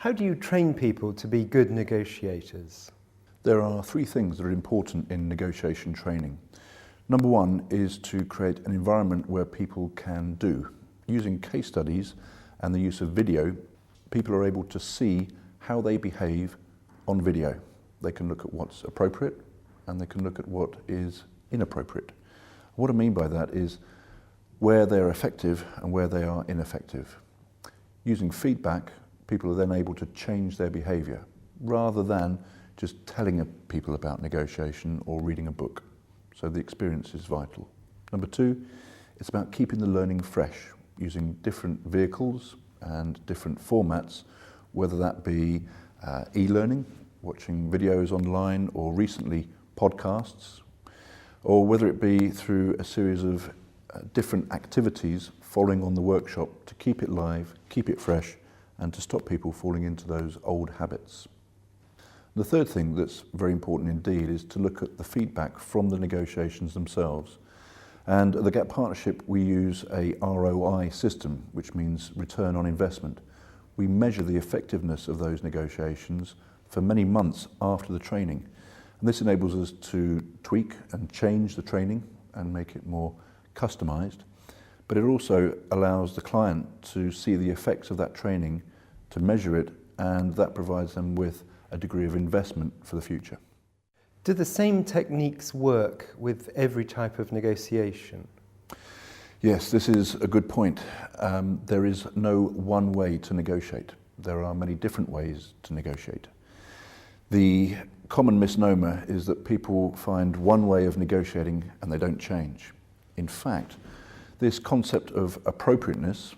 How do you train people to be good negotiators? There are three things that are important in negotiation training. Number one is to create an environment where people can do. Using case studies and the use of video, people are able to see how they behave on video. They can look at what's appropriate and they can look at what is inappropriate. What I mean by that is where they're effective and where they are ineffective. Using feedback, people are then able to change their behaviour rather than just telling people about negotiation or reading a book. So the experience is vital. Number two, it's about keeping the learning fresh, using different vehicles and different formats, whether that be e-learning, watching videos online, or recently podcasts, or whether it be through a series of different activities following on the workshop to keep it live, keep it fresh, and to stop people falling into those old habits. The third thing that's very important indeed is to look at the feedback from the negotiations themselves. And at the GAP Partnership we use a ROI system, which means return on investment. We measure the effectiveness of those negotiations for many months after the training. And this enables us to tweak and change the training and make it more customized. But it also allows the client to see the effects of that training, to measure it, and that provides them with a degree of investment for the future. Do the same techniques work with every type of negotiation? Yes, this is a good point. There is no one way to negotiate. There are many different ways to negotiate. The common misnomer is that people find one way of negotiating and they don't change. In fact, this concept of appropriateness,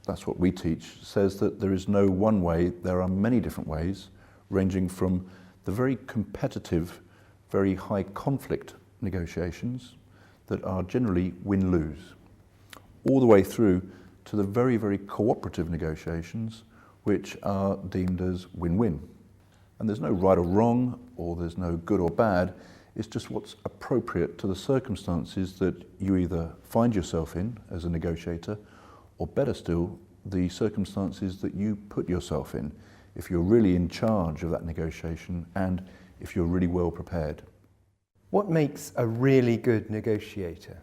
that's what we teach, says that there is no one way, there are many different ways, ranging from the very competitive, very high conflict negotiations that are generally win-lose, all the way through to the very, very cooperative negotiations which are deemed as win-win. And there's no right or wrong, or there's no good or bad, it's just what's appropriate to the circumstances that you either find yourself in as a negotiator, or better still, the circumstances that you put yourself in if you're really in charge of that negotiation and if you're really well prepared. What makes a really good negotiator?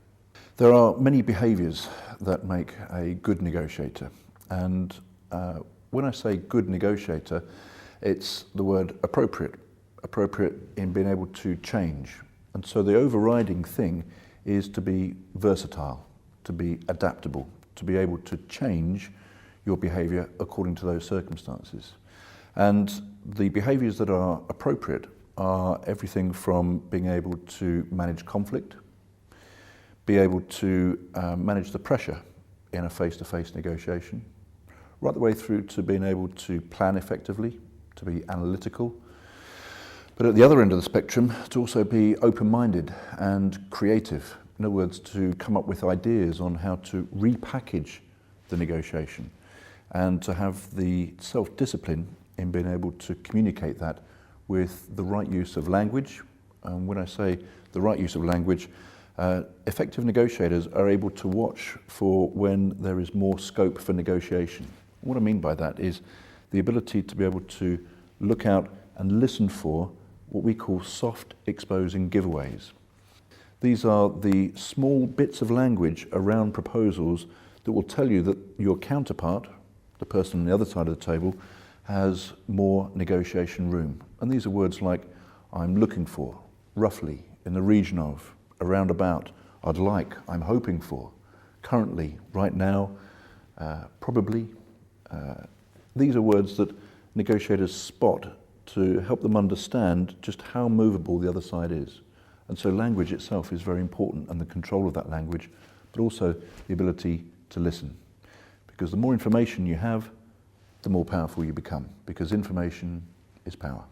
There are many behaviours that make a good negotiator, and when I say good negotiator, it's the word appropriate in being able to change. And so the overriding thing is to be versatile, to be adaptable, to be able to change your behaviour according to those circumstances. And the behaviours that are appropriate are everything from being able to manage conflict, be able to manage the pressure in a face-to-face negotiation, right the way through to being able to plan effectively, to be analytical, but at the other end of the spectrum, to also be open-minded and creative. In other words, to come up with ideas on how to repackage the negotiation and to have the self-discipline in being able to communicate that with the right use of language. And when I say the right use of language, effective negotiators are able to watch for when there is more scope for negotiation. What I mean by that is the ability to be able to look out and listen for what we call soft exposing giveaways. These are the small bits of language around proposals that will tell you that your counterpart, the person on the other side of the table, has more negotiation room. And these are words like, I'm looking for, roughly, in the region of, around about, I'd like, I'm hoping for, currently, right now, probably. These are words that negotiators spot to help them understand just how movable the other side is. And so language itself is very important, and the control of that language, but also the ability to listen. Because the more information you have, the more powerful you become, because information is power.